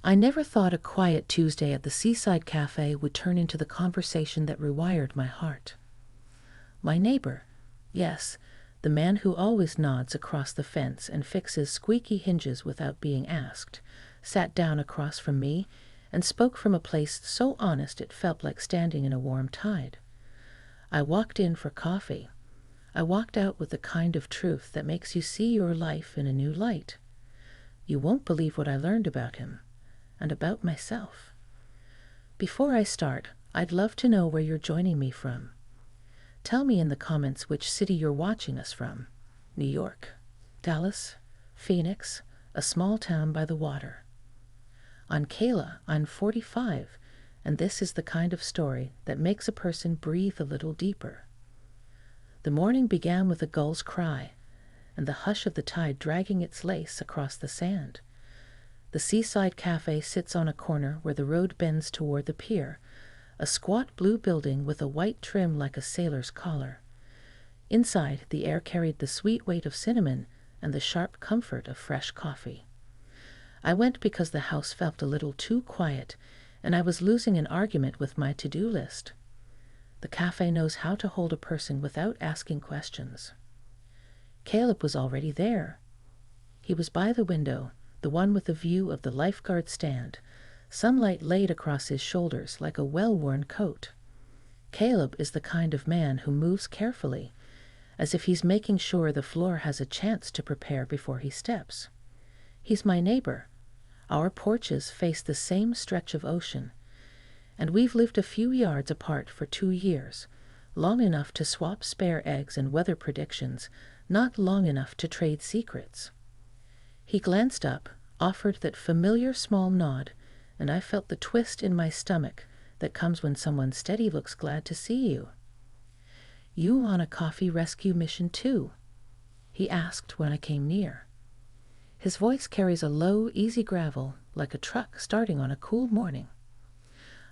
I never thought a quiet Tuesday at the Seaside Café would turn into the conversation that rewired my heart. My neighbor, yes, the man who always nods across the fence and fixes squeaky hinges without being asked, sat down across from me and spoke from a place so honest it felt like standing in a warm tide. I walked in for coffee. I walked out with the kind of truth that makes you see your life in a new light. You won't believe what I learned about him, and about myself. Before I start, I'd love to know where you're joining me from. Tell me in the comments which city you're watching us from. New York, Dallas, Phoenix, a small town by the water. I'm Kayla, I'm 45, and this is the kind of story that makes a person breathe a little deeper. The morning began with a gull's cry, and the hush of the tide dragging its lace across the sand. The Seaside Café sits on a corner where the road bends toward the pier, a squat blue building with a white trim like a sailor's collar. Inside, the air carried the sweet weight of cinnamon and the sharp comfort of fresh coffee. I went because the house felt a little too quiet, and I was losing an argument with my to-do list. The cafe knows how to hold a person without asking questions. Caleb was already there. He was by the window, the one with the view of the lifeguard stand, sunlight laid across his shoulders like a well-worn coat. Caleb is the kind of man who moves carefully, as if he's making sure the floor has a chance to prepare before he steps. He's my neighbor. Our porches face the same stretch of ocean, and we've lived a few yards apart for 2 years, long enough to swap spare eggs and weather predictions, not long enough to trade secrets. He glanced up, offered that familiar small nod, and I felt the twist in my stomach that comes when someone steady looks glad to see you. "You on a coffee rescue mission too?" he asked when I came near. His voice carries a low, easy gravel like a truck starting on a cool morning.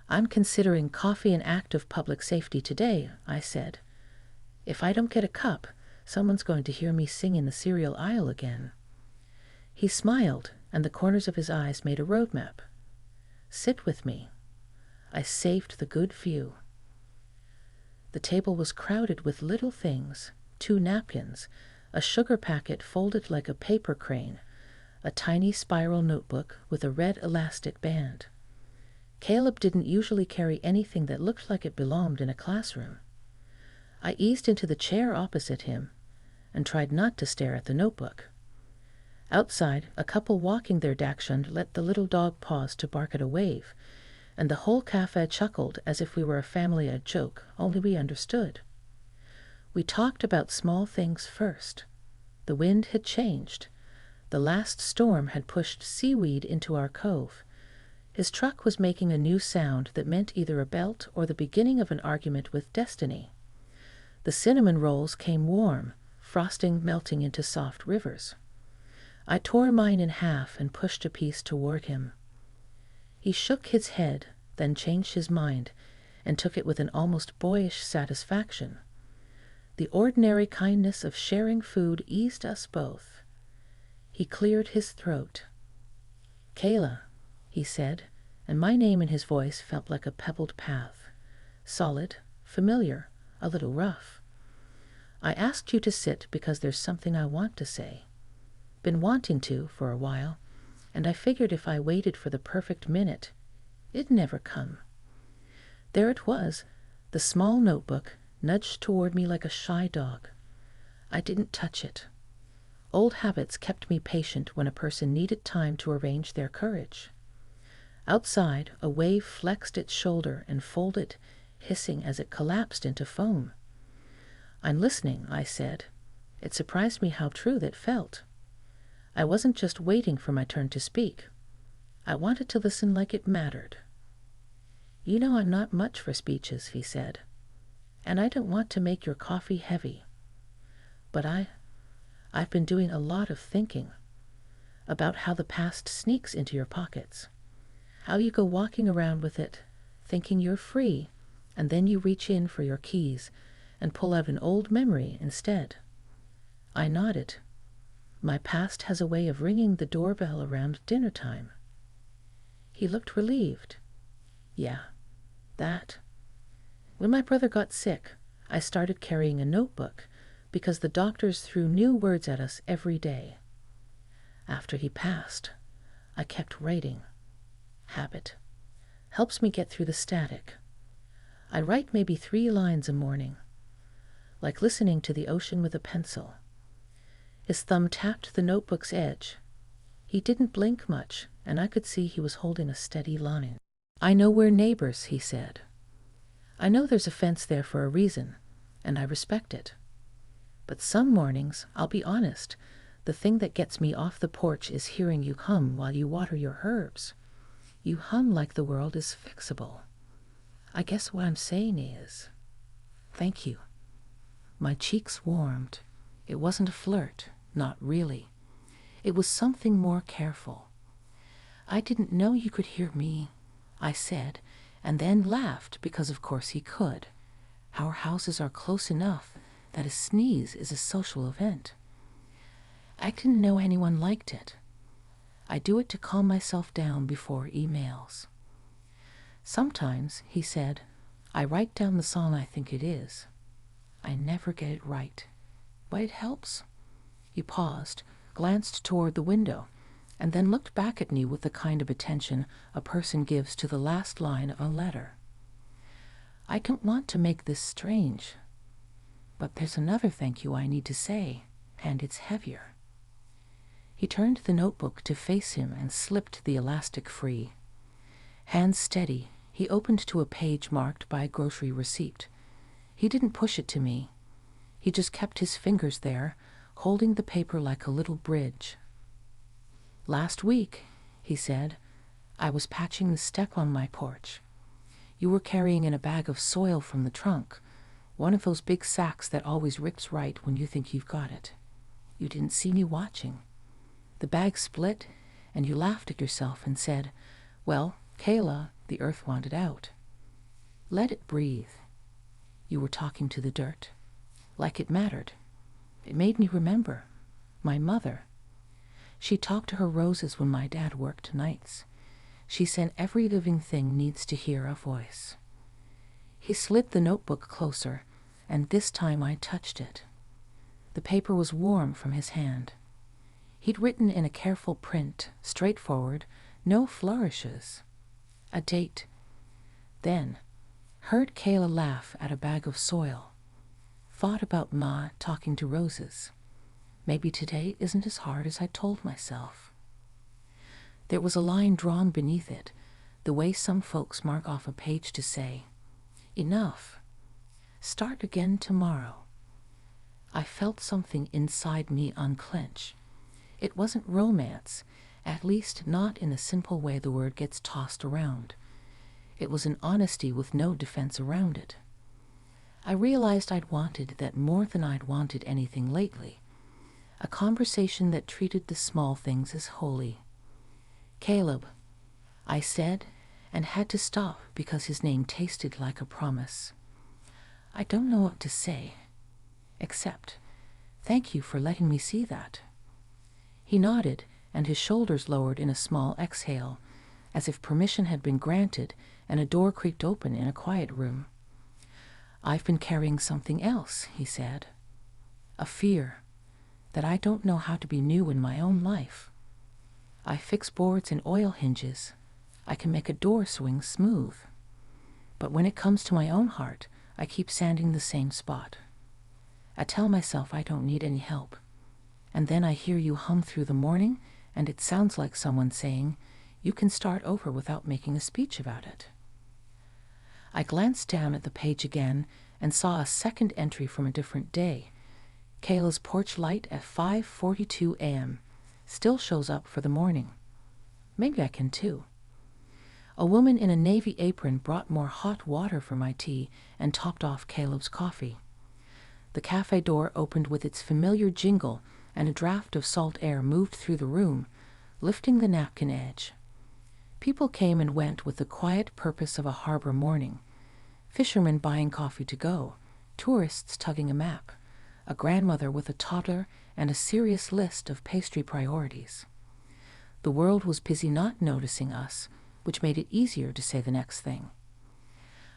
"I'm considering coffee an act of public safety today," I said. "If I don't get a cup, someone's going to hear me sing in the cereal aisle again." He smiled, and the corners of his eyes made a roadmap. "Sit with me." I saved the good view. The table was crowded with little things, 2 napkins, a sugar packet folded like a paper crane, a tiny spiral notebook with a red elastic band. Caleb didn't usually carry anything that looked like it belonged in a classroom. I eased into the chair opposite him and tried not to stare at the notebook. Outside, a couple walking their dachshund let the little dog pause to bark at a wave, and the whole cafe chuckled as if we were a family at a joke, only we understood. We talked about small things first. The wind had changed. The last storm had pushed seaweed into our cove. His truck was making a new sound that meant either a belt or the beginning of an argument with destiny. The cinnamon rolls came warm, frosting melting into soft rivers. I tore mine in half and pushed a piece toward him. He shook his head, then changed his mind, and took it with an almost boyish satisfaction. The ordinary kindness of sharing food eased us both. He cleared his throat. "Kayla," he said, and my name in his voice felt like a pebbled path. Solid, familiar, a little rough. "I asked you to sit because there's something I want to say. Been wanting to for a while, and I figured if I waited for the perfect minute, it'd never come." There it was, the small notebook, nudged toward me like a shy dog. I didn't touch it. Old habits kept me patient when a person needed time to arrange their courage. Outside, a wave flexed its shoulder and folded, hissing as it collapsed into foam. "I'm listening," I said. It surprised me how true that felt. I wasn't just waiting for my turn to speak. I wanted to listen like it mattered. "You know I'm not much for speeches," he said, "and I don't want to make your coffee heavy. But I've been doing a lot of thinking about how the past sneaks into your pockets, how you go walking around with it, thinking you're free, and then you reach in for your keys and pull out an old memory instead." I nodded. My past has a way of ringing the doorbell around dinner time. He looked relieved. Yeah, that. When my brother got sick, I started carrying a notebook because the doctors threw new words at us every day. After he passed, I kept writing. Habit. Helps me get through the static. I write maybe 3 lines a morning, like listening to the ocean with a pencil. His thumb tapped the notebook's edge. He didn't blink much, and I could see he was holding a steady line. I know we're neighbors, he said. I know there's a fence there for a reason, and I respect it. But some mornings, I'll be honest, the thing that gets me off the porch is hearing you hum while you water your herbs. You hum like the world is fixable. I guess what I'm saying is, thank you. My cheeks warmed. It wasn't a flirt, not really. It was something more careful. I didn't know you could hear me, I said, and then laughed because of course he could. Our houses are close enough that a sneeze is a social event. I didn't know anyone liked it. I do it to calm myself down before emails. Sometimes, he said, I write down the song I think it is. I never get it right, but it helps. He paused, glanced toward the window, and then looked back at me with the kind of attention a person gives to the last line of a letter. I don't want to make this strange, but there's another thank you I need to say, and it's heavier. He turned the notebook to face him and slipped the elastic free. Hands steady, he opened to a page marked by a grocery receipt. He didn't push it to me. He just kept his fingers there, holding the paper like a little bridge. Last week, he said, I was patching the step on my porch. You were carrying in a bag of soil from the trunk, one of those big sacks that always rips right when you think you've got it. You didn't see me watching. The bag split, and you laughed at yourself and said, well, Kayla, the earth wanted out. Let it breathe. You were talking to the dirt, like it mattered. It made me remember my mother. She talked to her roses when my dad worked nights. She said every living thing needs to hear a voice. He slid the notebook closer, and this time I touched it. The paper was warm from his hand. He'd written in a careful print, straightforward, no flourishes. A date. Then, heard Kayla laugh at a bag of soil. Thought about Ma talking to roses. Maybe today isn't as hard as I told myself. There was a line drawn beneath it, the way some folks mark off a page to say, enough. Start again tomorrow. I felt something inside me unclench. It wasn't romance, at least not in the simple way the word gets tossed around. It was an honesty with no defense around it. I realized I'd wanted that more than I'd wanted anything lately. A conversation that treated the small things as holy. Caleb, I said, and had to stop because his name tasted like a promise. I don't know what to say, except, thank you for letting me see that. He nodded, and his shoulders lowered in a small exhale, as if permission had been granted and a door creaked open in a quiet room. I've been carrying something else, he said. A fear that I don't know how to be new in my own life. I fix boards and oil hinges. I can make a door swing smooth. But when it comes to my own heart, I keep sanding the same spot. I tell myself I don't need any help. And then I hear you hum through the morning, and it sounds like someone saying, you can start over without making a speech about it. I glanced down at the page again and saw a second entry from a different day. Kayla's porch light at 5:42 a.m. still shows up for the morning. Maybe I can too. A woman in a navy apron brought more hot water for my tea and topped off Caleb's coffee. The cafe door opened with its familiar jingle, and a draft of salt air moved through the room, lifting the napkin edge. People came and went with the quiet purpose of a harbor morning. Fishermen buying coffee to go, tourists tugging a map, a grandmother with a toddler and a serious list of pastry priorities. The world was busy not noticing us, which made it easier to say the next thing.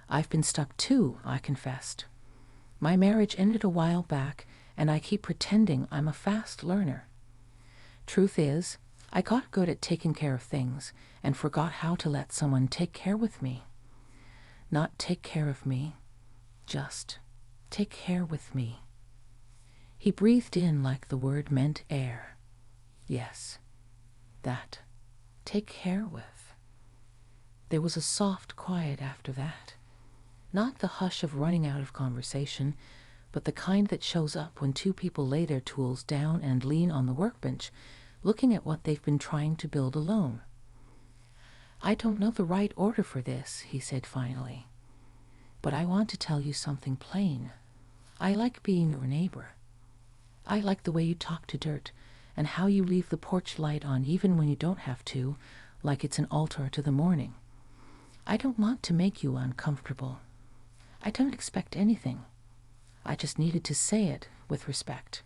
"I've been stuck too," I confessed. "My marriage ended a while back, and I keep pretending I'm a fast learner. Truth is, I got good at taking care of things and forgot how to let someone take care with me. Not take care of me, just take care with me." He breathed in like the word meant air. Yes, that. Take care with. There was a soft quiet after that. Not the hush of running out of conversation, but the kind that shows up when two people lay their tools down and lean on the workbench, looking at what they've been trying to build alone. "I don't know the right order for this," he said finally. "But I want to tell you something plain. I like being your neighbor. I like the way you talk to dirt, and how you leave the porch light on even when you don't have to, like it's an altar to the morning. I don't want to make you uncomfortable. I don't expect anything. I just needed to say it with respect.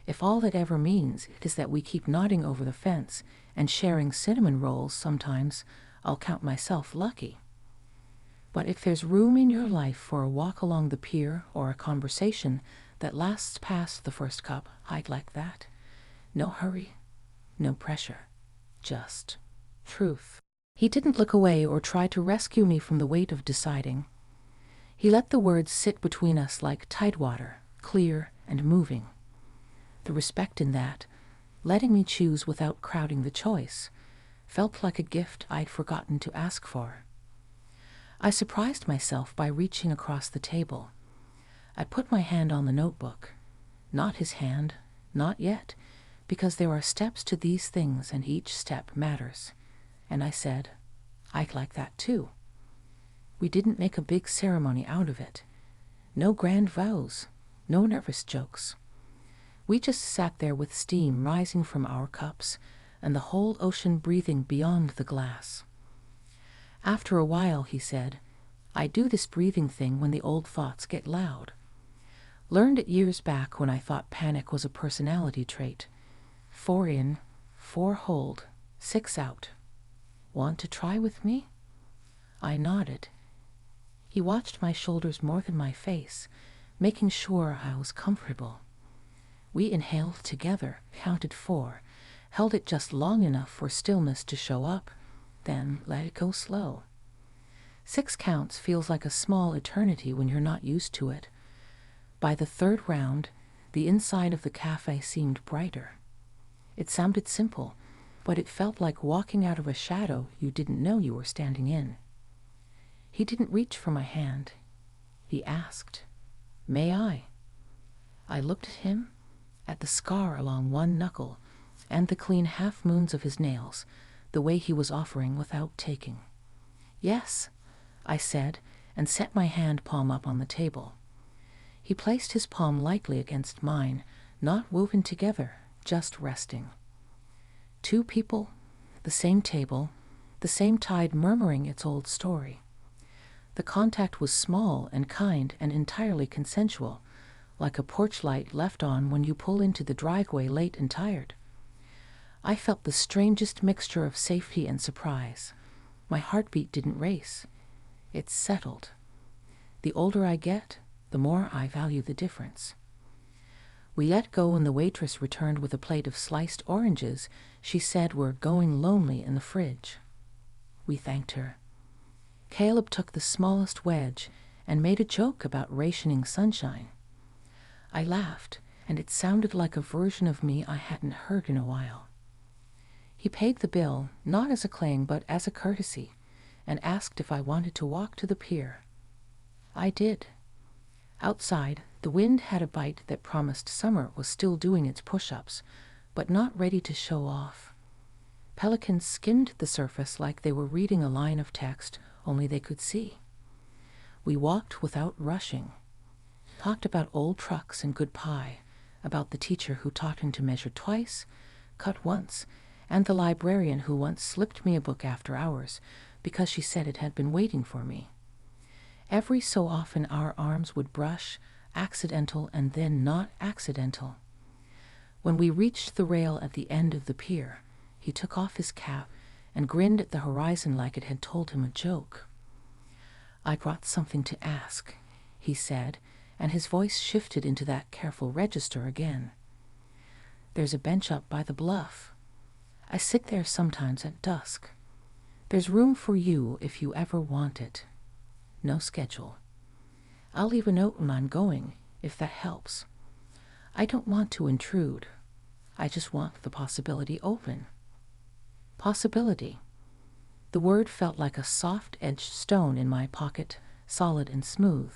If all that ever means is that we keep nodding over the fence and sharing cinnamon rolls sometimes, I'll count myself lucky. But if there's room in your life for a walk along the pier or a conversation that lasts past the first cup, I'd like that. No hurry, no pressure, just truth." He didn't look away or try to rescue me from the weight of deciding. He let the words sit between us like tidewater, clear and moving. The respect in that, letting me choose without crowding the choice, felt like a gift I'd forgotten to ask for. I surprised myself by reaching across the table. I put my hand on the notebook. Not his hand, not yet, because there are steps to these things and each step matters. And I said, "I'd like that too." We didn't make a big ceremony out of it. No grand vows, no nervous jokes. We just sat there with steam rising from our cups and the whole ocean breathing beyond the glass. After a while, he said, "I do this breathing thing when the old thoughts get loud. Learned it years back when I thought panic was a personality trait. 4 in, 4 hold, 6 out. Want to try with me?" I nodded. He watched my shoulders more than my face, making sure I was comfortable. We inhaled together, counted 4, held it just long enough for stillness to show up, then let it go slow. 6 counts feels like a small eternity when you're not used to it. By the 3rd round, the inside of the cafe seemed brighter. It sounded simple, but it felt like walking out of a shadow you didn't know you were standing in. He didn't reach for my hand. He asked, "May I?" I looked at him, at the scar along one knuckle, and the clean half-moons of his nails, the way he was offering without taking. "Yes," I said, and set my hand palm up on the table. He placed his palm lightly against mine, not woven together, just resting. 2 people, the same table, the same tide murmuring its old story. The contact was small and kind and entirely consensual, like a porch light left on when you pull into the driveway late and tired. I felt the strangest mixture of safety and surprise. My heartbeat didn't race. It settled. The older I get, the more I value the difference. We let go when the waitress returned with a plate of sliced oranges she said were going lonely in the fridge. We thanked her. Caleb took the smallest wedge and made a joke about rationing sunshine. I laughed, and it sounded like a version of me I hadn't heard in a while. He paid the bill, not as a claim but as a courtesy, and asked if I wanted to walk to the pier. I did. Outside, the wind had a bite that promised summer was still doing its push-ups, but not ready to show off. Pelicans skimmed the surface like they were reading a line of text only they could see. We walked without rushing, talked about old trucks and good pie, about the teacher who taught him to measure twice, cut once, and the librarian who once slipped me a book after hours because she said it had been waiting for me. Every so often our arms would brush, accidental and then not accidental. When we reached the rail at the end of the pier, he took off his cap and grinned at the horizon like it had told him a joke. "I brought something to ask," he said, and his voice shifted into that careful register again. "There's a bench up by the bluff. I sit there sometimes at dusk. There's room for you if you ever want it. No schedule. I'll leave a note when I'm going, if that helps. I don't want to intrude. I just want the possibility open." Possibility. The word felt like a soft-edged stone in my pocket, solid and smooth.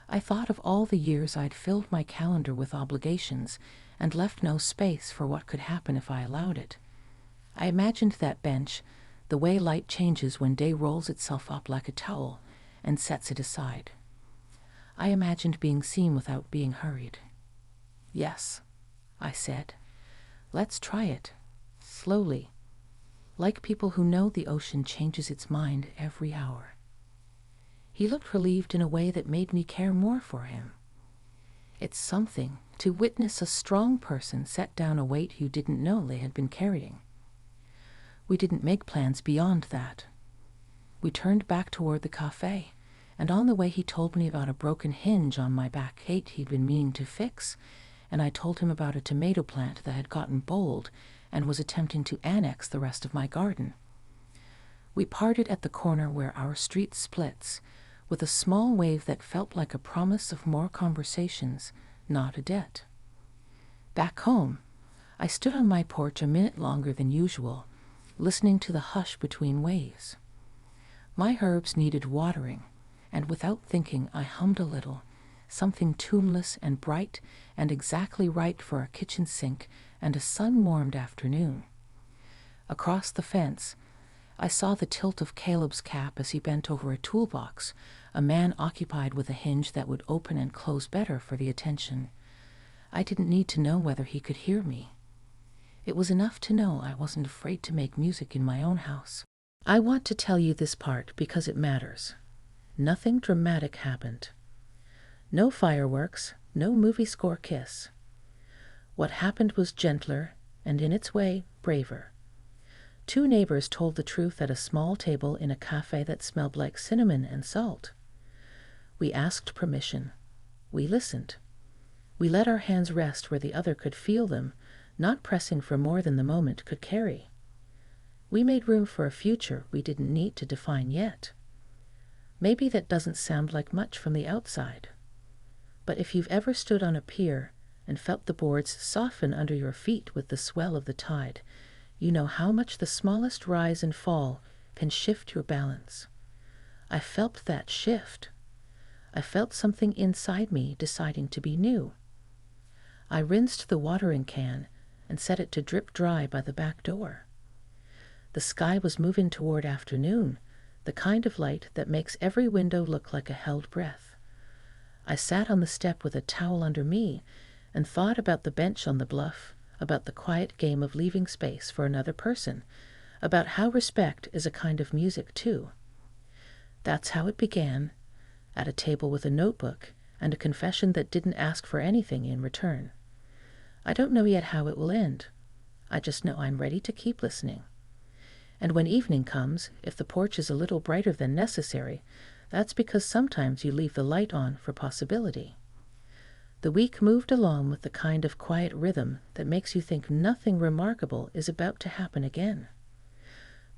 I thought of all the years I'd filled my calendar with obligations and left no space for what could happen if I allowed it. I imagined that bench, the way light changes when day rolls itself up like a towel and sets it aside. I imagined being seen without being hurried. "Yes," I said. "Let's try it. Slowly. Like people who know the ocean changes its mind every hour." He looked relieved in a way that made me care more for him. It's something to witness a strong person set down a weight you didn't know they had been carrying. We didn't make plans beyond that. We turned back toward the café, and on the way he told me about a broken hinge on my back gate he'd been meaning to fix, and I told him about a tomato plant that had gotten bold and was attempting to annex the rest of my garden. We parted at the corner where our street splits, with a small wave that felt like a promise of more conversations, not a debt. Back home, I stood on my porch a minute longer than usual, listening to the hush between waves. My herbs needed watering, and without thinking I hummed a little, something tuneless and bright and exactly right for a kitchen sink and a sun-warmed afternoon. Across the fence, I saw the tilt of Caleb's cap as he bent over a toolbox, a man occupied with a hinge that would open and close better for the attention. I didn't need to know whether he could hear me. It was enough to know I wasn't afraid to make music in my own house. I want to tell you this part because it matters. Nothing dramatic happened. No fireworks, no movie score kiss. What happened was gentler and, in its way, braver. 2 neighbors told the truth at a small table in a cafe that smelled like cinnamon and salt. We asked permission. We listened. We let our hands rest where the other could feel them, not pressing for more than the moment could carry. We made room for a future we didn't need to define yet. Maybe that doesn't sound like much from the outside. But if you've ever stood on a pier and felt the boards soften under your feet with the swell of the tide, you know how much the smallest rise and fall can shift your balance. I felt that shift. I felt something inside me deciding to be new. I rinsed the watering can and set it to drip dry by the back door. The sky was moving toward afternoon, the kind of light that makes every window look like a held breath. I sat on the step with a towel under me and thought about the bench on the bluff, about the quiet game of leaving space for another person, about how respect is a kind of music too. That's how it began, at a table with a notebook and a confession that didn't ask for anything in return. I don't know yet how it will end. I just know I'm ready to keep listening. And when evening comes, if the porch is a little brighter than necessary, that's because sometimes you leave the light on for possibility. The week moved along with the kind of quiet rhythm that makes you think nothing remarkable is about to happen again.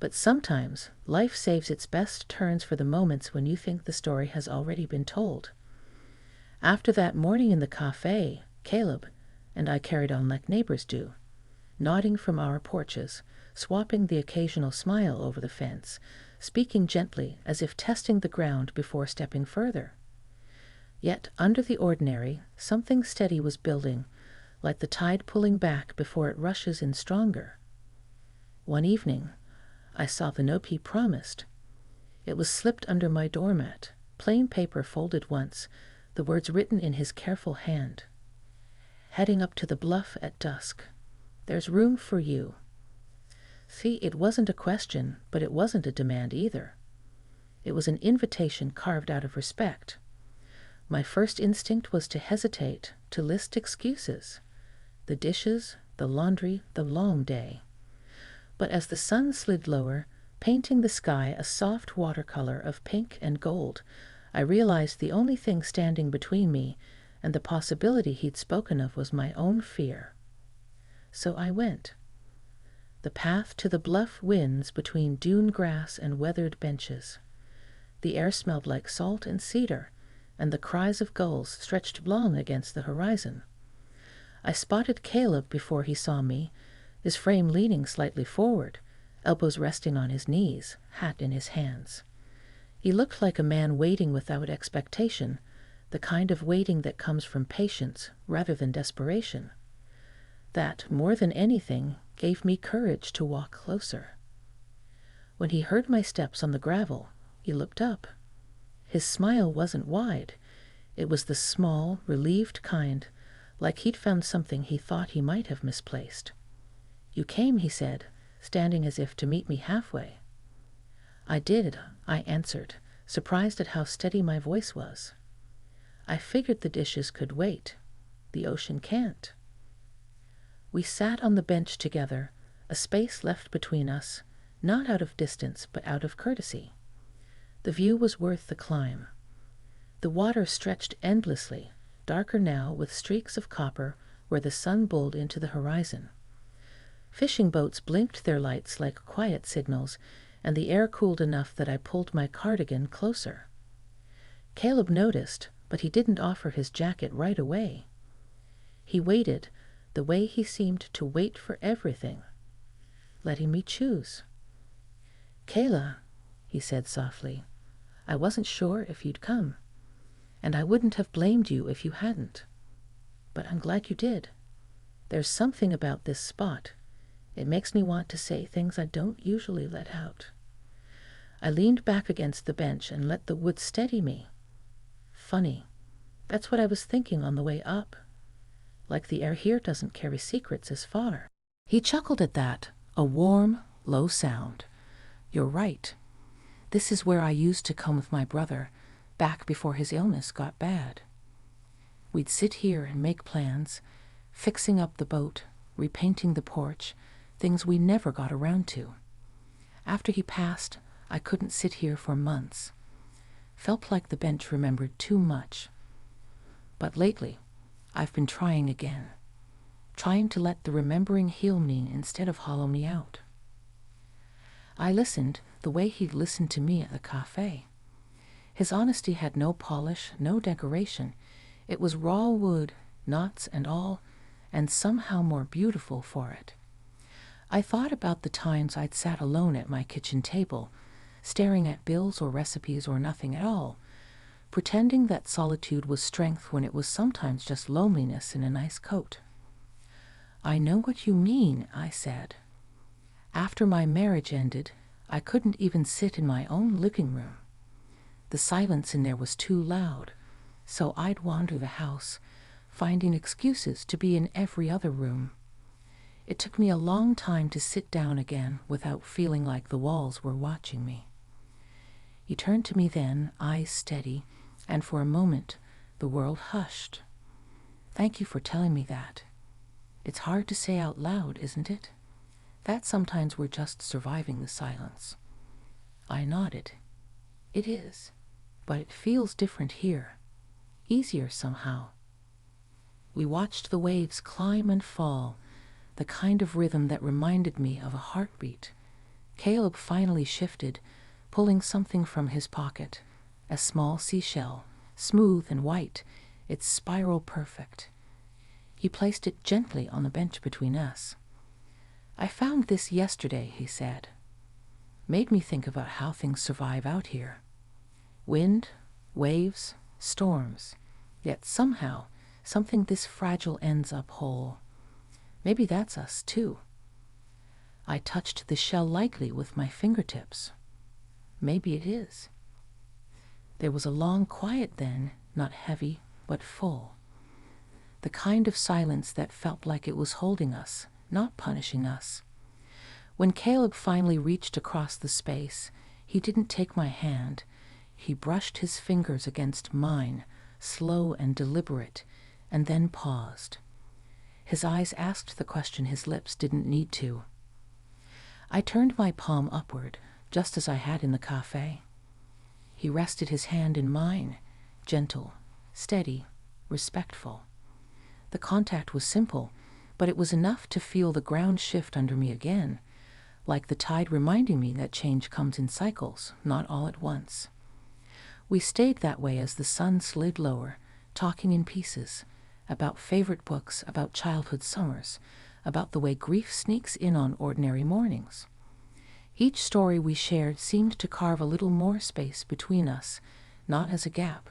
But sometimes life saves its best turns for the moments when you think the story has already been told. After that morning in the café, Caleb and I carried on like neighbors do, nodding from our porches, swapping the occasional smile over the fence, speaking gently as if testing the ground before stepping further. Yet under the ordinary, something steady was building, like the tide pulling back before it rushes in stronger. One evening, I saw the note he promised. It was slipped under my doormat, plain paper folded once, the words written in his careful hand. Heading up to the bluff at dusk. There's room for you. See, it wasn't a question, but it wasn't a demand either. It was an invitation carved out of respect. My first instinct was to hesitate, to list excuses. The dishes, the laundry, the long day. But as the sun slid lower, painting the sky a soft watercolor of pink and gold, I realized the only thing standing between me and the possibility he'd spoken of was my own fear. So I went. The path to the bluff winds between dune grass and weathered benches. The air smelled like salt and cedar, and the cries of gulls stretched long against the horizon. I spotted Caleb before he saw me, his frame leaning slightly forward, elbows resting on his knees, hat in his hands. He looked like a man waiting without expectation, the kind of waiting that comes from patience rather than desperation. That, more than anything, gave me courage to walk closer. When he heard my steps on the gravel, he looked up. His smile wasn't wide. It was the small, relieved kind, like he'd found something he thought he might have misplaced. "You came," he said, standing as if to meet me halfway. "I did," I answered, surprised at how steady my voice was. "I figured the dishes could wait. The ocean can't." We sat on the bench together, a space left between us, not out of distance but out of courtesy. The view was worth the climb. The water stretched endlessly, darker now with streaks of copper where the sun bulled into the horizon. Fishing boats blinked their lights like quiet signals, and the air cooled enough that I pulled my cardigan closer. Caleb noticed, but he didn't offer his jacket right away. He waited, the way he seemed to wait for everything, letting me choose. "Kayla," he said softly, "I wasn't sure if you'd come, and I wouldn't have blamed you if you hadn't. But I'm glad you did. There's something about this spot. It makes me want to say things I don't usually let out." I leaned back against the bench and let the wood steady me. Funny. That's what I was thinking on the way up. Like the air here doesn't carry secrets as far. He chuckled at that, a warm, low sound. "You're right. This is where I used to come with my brother, back before his illness got bad. We'd sit here and make plans, fixing up the boat, repainting the porch, things we never got around to. After he passed, I couldn't sit here for months. Felt like the bench remembered too much. But lately, I've been trying again, trying to let the remembering heal me instead of hollow me out." I listened the way he'd listened to me at the café. His honesty had no polish, no decoration. It was raw wood, knots and all, and somehow more beautiful for it. I thought about the times I'd sat alone at my kitchen table, staring at bills or recipes or nothing at all, pretending that solitude was strength when it was sometimes just loneliness in a nice coat. "I know what you mean," I said. "After my marriage ended, I couldn't even sit in my own living room. The silence in there was too loud, so I'd wander the house, finding excuses to be in every other room. It took me a long time to sit down again without feeling like the walls were watching me." He turned to me then, eyes steady, and for a moment the world hushed. "Thank you for telling me that. It's hard to say out loud, isn't it? That sometimes we're just surviving the silence." I nodded. "It is, but it feels different here. Easier somehow." We watched the waves climb and fall, the kind of rhythm that reminded me of a heartbeat. Caleb finally shifted, pulling something from his pocket, a small seashell, smooth and white, its spiral perfect. He placed it gently on the bench between us. "I found this yesterday," he said. "Made me think about how things survive out here. Wind, waves, storms, yet somehow something this fragile ends up whole. Maybe that's us, too." I touched the shell lightly with my fingertips. Maybe it is. There was a long quiet then, not heavy, but full. The kind of silence that felt like it was holding us, not punishing us. When Caleb finally reached across the space, he didn't take my hand. He brushed his fingers against mine, slow and deliberate, and then paused. His eyes asked the question his lips didn't need to. I turned my palm upward, just as I had in the café. He rested his hand in mine, gentle, steady, respectful. The contact was simple, but it was enough to feel the ground shift under me again, like the tide reminding me that change comes in cycles, not all at once. We stayed that way as the sun slid lower, talking in pieces, about favorite books, about childhood summers, about the way grief sneaks in on ordinary mornings. Each story we shared seemed to carve a little more space between us, not as a gap,